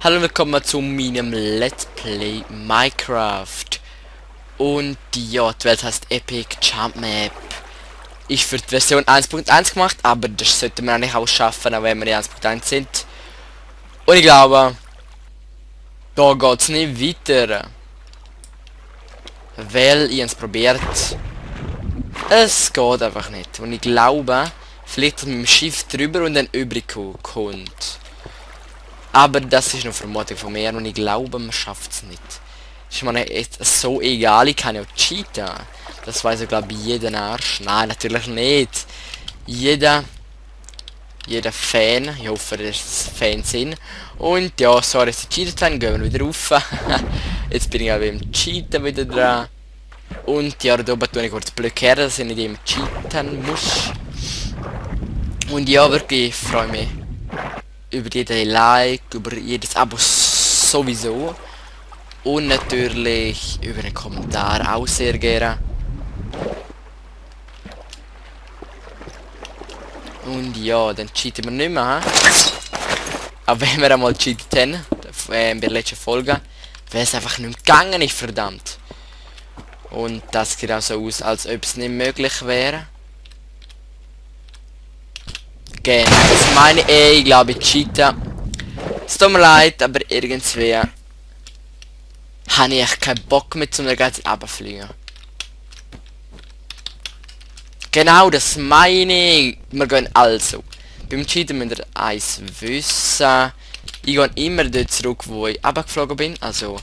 Hallo und willkommen zu meinem Let's Play Minecraft. Und ja, die Welt heißt Epic Jump Map. Ich für die Version 1.1 gemacht, aber das sollte man eigentlich auch schaffen, auch wenn wir in 1.1 sind. Und ich glaube, da geht es nicht weiter. Weil ich es probiert. Es geht einfach nicht. Und ich glaube, vielleicht mit dem Schiff drüber und dann übrig kommt. Aber das ist eine Vermutung von mir und ich glaube, man schafft es nicht. Ist mir echt so egal, ich kann ja cheaten. Das weiß ja glaube ich jeder Arsch. Nein, natürlich nicht. Jeder Fan, ich hoffe, dass es Fans sind. Und ja, sorry, dass ich cheatet habe, gehen wir wieder rauf. Jetzt bin ich aber beim Cheaten wieder dran. Und ja, da oben tue ich kurz blockieren, dass ich nicht immer cheaten muss. Und ja, wirklich, ich freue mich über jeden Like, über jedes Abo sowieso. Und natürlich über einen Kommentar auch sehr gerne. Und ja, dann cheaten wir nicht mehr. Aber wenn wir einmal cheatet haben, bei der letzten Folge, wäre es einfach nicht mehr gegangen, ist verdammt. Und das sieht auch so aus, als ob es nicht möglich wäre. Genau, das meine ich glaube ich cheaten. Es tut mir leid, aber irgendwie habe ich keinen Bock mehr zum ganzen runterfliegen. Genau, das meine ich. Wir gehen also. Beim Cheaten müsst ihr eins wissen. Ich gehe immer dort zurück, wo ich runtergeflogen bin. Also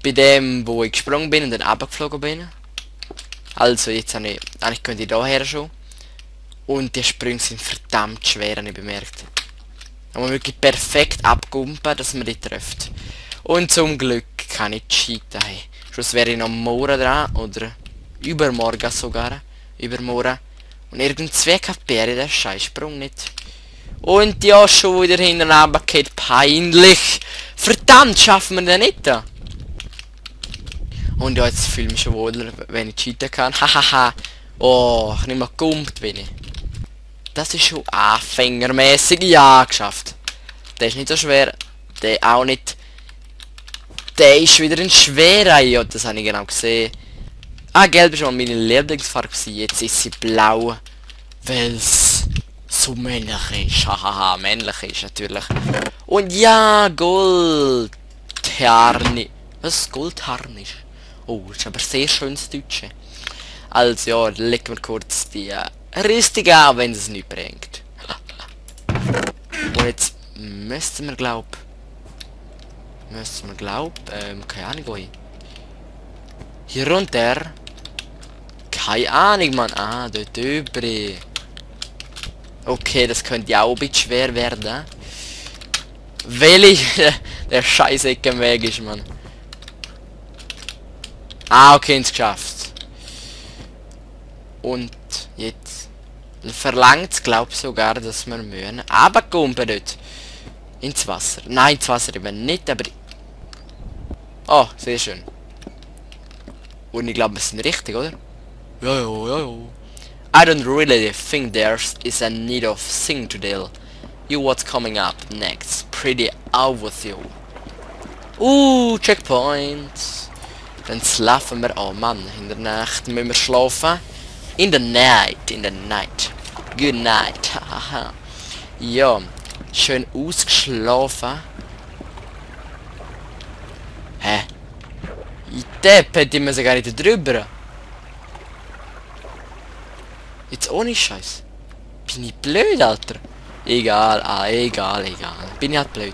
bei dem, wo ich gesprungen bin und dann runtergeflogen bin. Also jetzt habe ich, eigentlich könnte ich daher schon. Und die Sprünge sind verdammt schwer, habe ich bemerkt. Da muss man wirklich perfekt abgumpen, dass man die trifft. Und zum Glück kann ich cheaten. Hey. Sonst wäre ich noch morgen dran, oder übermorgen sogar. Übermorgen. Und irgendwie kapiere ich den Scheißsprung nicht. Und ja, schon wieder hinten runtergeht. Peinlich. Verdammt, schaffen wir den nicht. Und ja, jetzt fühle ich mich schon wohler, wenn ich cheaten kann. Hahaha. Oh, nicht mal gekumpelt bin ich. Das ist schon anfängermäßig. Ja, geschafft. Der ist nicht so schwer. Der auch nicht. Der ist wieder ein schwerer. Ja, das habe ich genau gesehen. Ah, gelb ist mal meine Lieblingsfarbe. Jetzt ist sie blau. Weil es so männlich ist. Hahaha, männlich ist natürlich. Und ja, Gold. Harnisch. Was? Goldharnisch? Oh, das ist aber sehr schönes Deutsche. Also ja, legen wir kurz die Rüstung an, wenn es nicht bringt. Und jetzt müssten wir glaub... keine Ahnung wohin. Hier runter. Keine Ahnung, Mann. Ah, dort übrig. Okay, das könnte ja auch ein bisschen schwer werden. Weil ich der Scheißecke im Weg ist, Mann. Ah, okay, ins geschafft. Und jetzt verlangt es, glaube ich, sogar, dass wir müssen runterkumpen dort. Ins Wasser. Nein, ins Wasser eben nicht, aber... Oh, sehr schön. Und ich glaube, wir sind richtig, oder? Ja. I don't really think there's is a need of sing to deal. You what's coming up next. Pretty out with you. Checkpoints. Dann schlafen wir. Oh Mann, in der Nacht müssen wir schlafen. In the night. Good night. Haha. Ja, schön ausgeschlafen. Hä? Ich deppe, die müssen gar nicht drüber. Jetzt ohne Scheiß. Bin ich blöd, Alter? Egal, egal. Bin ich halt blöd.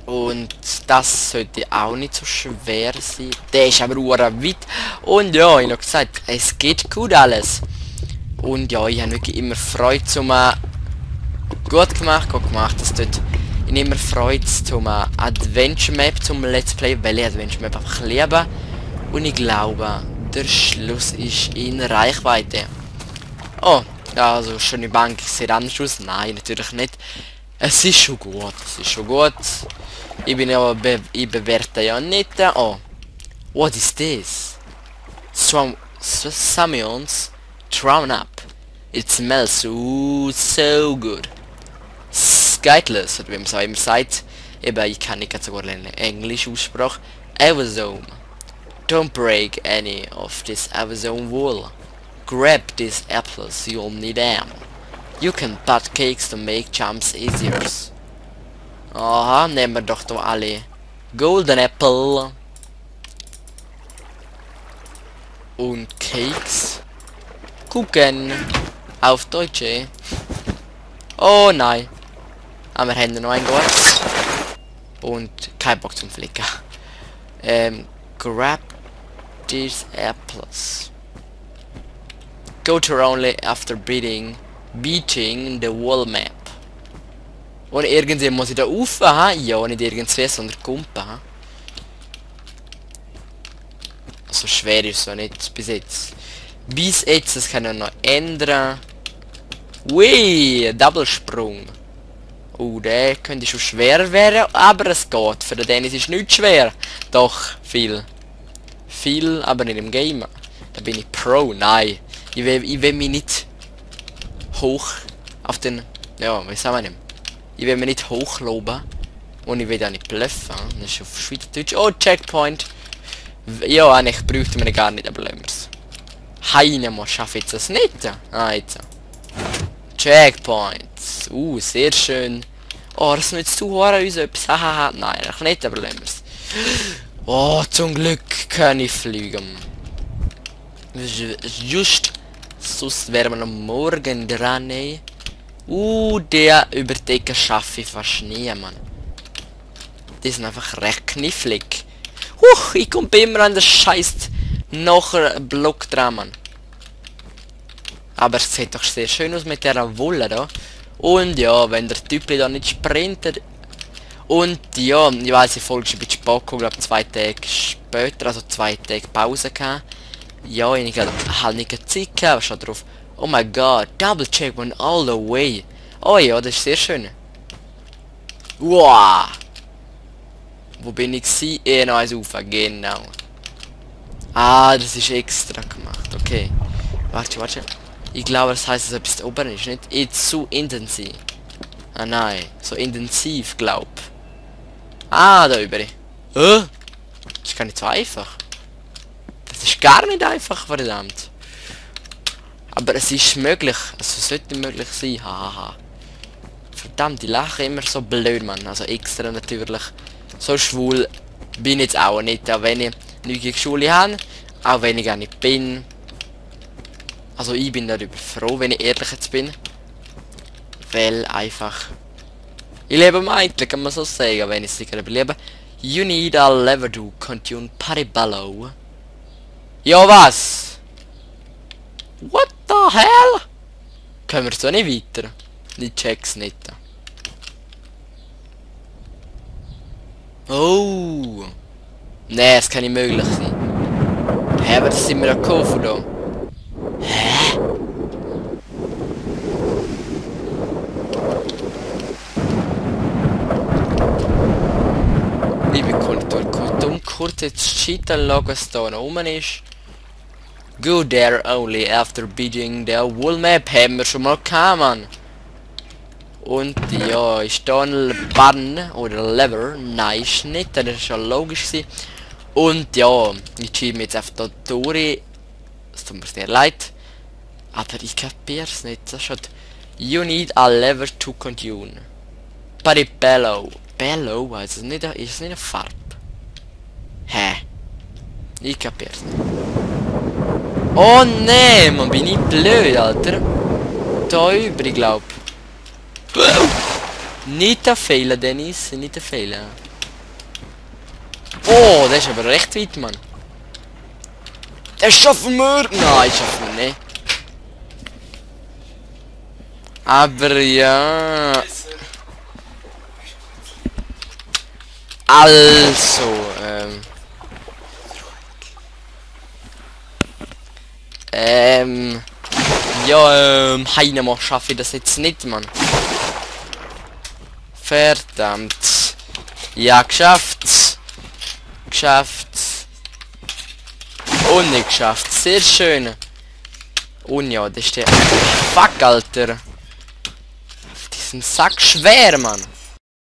Und das sollte auch nicht so schwer sein. Der ist aber weit. Und ja, ich habe gesagt, es geht gut alles. Und ja, ich habe wirklich immer Freude zum gut gemacht, das dort. Ich habe immer Freude zum Adventure Map, zum Let's Play, weil ich Adventure Map einfach liebe. Und ich glaube, der Schluss ist in Reichweite. Oh, ja, also schöne Bank, sieht anders aus. Nein, natürlich nicht. Es ist schon gut, Ich bin aber ich bewerte ja nicht. Oh, what is this? Summons thrown up. It smells so good. Skytless, oder wie man so immer sagt. Eben, ich kann nicht sogar lernen. Englisch Aussprache. Avazone. Don't break any of this Avazone wool. Grab these apples, you'll need them. You can butt cakes to make jumps easier. Aha, nehmen wir doch da alle. Golden Apple. Und Cakes. Gucken. Auf Deutsch. Oh nein. Aber wir haben noch ein Gott. Und kein Bock zum Flicken. Grab these apples. Go to only after beating the wall map. Und irgendwie muss ich da rauf, ha? Ja, nicht irgendwie, sondern kumpen, ha? So schwer ist es so nicht bis jetzt. Bis jetzt, das kann ich noch ändern. Ui, Doublesprung. Der könnte schon schwer werden, aber es geht. Für den Dennis ist nicht schwer. Doch, viel. Viel, aber nicht im Game. Da bin ich Pro. Nein. Ich will mich nicht hoch auf den... Ja, wie sagen wir nicht? Ich will mich nicht hochloben. Und ich will auch nicht bluffen. Das ist auf Schweizerdeutsch. Oh, Checkpoint. Ja, eigentlich bräuchten wir gar nicht, aber lassen wir es. Heine mal schaffe ich das nicht. Ah, jetzt. Checkpoints. Sehr schön. Oh, das nützt zu hoch uns etwas. Hahaha. Nein, eigentlich nicht, aber lassen wir es. Oh, zum Glück kann ich fliegen. Just. Sonst wären wir noch morgen dran, ey. Der Überdecker schaffe ich fast nie, Mann. Die sind einfach recht knifflig. Ich komme immer an den scheiß nachher Block dran, Mann. Aber es sieht doch sehr schön aus mit der Wolle da. Und ja, wenn der Typ da nicht sprintet. Und ja, ich weiß, ich folge schon ein bisschen Spacko, glaube 2 Tage später, also 2 Tage Pause gehabt. Ja, ich halt nicht Zeit gehabt, aber schon drauf. Oh mein Gott, Double Checkpoint all the way. Oh ja, das ist sehr schön. Wow. Wo bin ich gewesen? Noch eins rauf, genau. Ah, das ist extra gemacht, okay. Warte. Ich glaube, das heißt, dass etwas da oben ist, nicht? It's so intensiv. Ah nein, so intensiv, glaub. Ah, da über. Das ist gar nicht so einfach. Das ist gar nicht einfach, verdammt. Aber es ist möglich. Es sollte möglich sein. Hahaha. Verdammt, ich lache immer so blöd, Mann. Also extra natürlich. So schwul bin ich jetzt auch nicht. Auch wenn ich nicht gegen Schule habe. Auch wenn ich gar nicht bin. Also ich bin darüber froh, wenn ich ehrlich jetzt bin. Weil einfach... Ich lebe am eigentlich, kann man so sagen, wenn ich es nicht lebe. You need a lever to continue party below. Ja, was? What the hell? Können wir so nicht weiter? Ich check's nicht. Oh. Nee, es kann nicht möglich sein. Hä, aber das sind wir ja gekauft da. Hä? Liebe Kultur, kurz jetzt cheaten, was da noch rum ist. Go there only after beating the wall map. Haben wir schon mal gehabt, Mann. Und ja, ist da ein Button oder Lever. Nein, ist nicht. Das ist schon logisch gewesen. Und ja, ich schiebe jetzt auf da durch. Es tut mir sehr leid. Aber ich kapier's nicht. Das schaut. You need a lever to continue. But it bellow. Bellow? Also nicht, ist es nicht eine Farbe? Hä? Ich kapier's nicht. Oh nee, man bin ich blöd, Alter. Da über, ich glaub. Nicht fehlen, Dennis, nicht fehlen. Oh, das ist aber recht weit, Mann. Das schaffen wir! Nein, schaffen wir nicht. Aber ja. Also, ja, Heinemann schaffe ich das jetzt nicht, Mann. Verdammt. Ja, geschafft. Geschafft. Und nicht geschafft. Sehr schön. Und ja, das ist der... Fuck, Alter. Die sind sack schwer, Mann.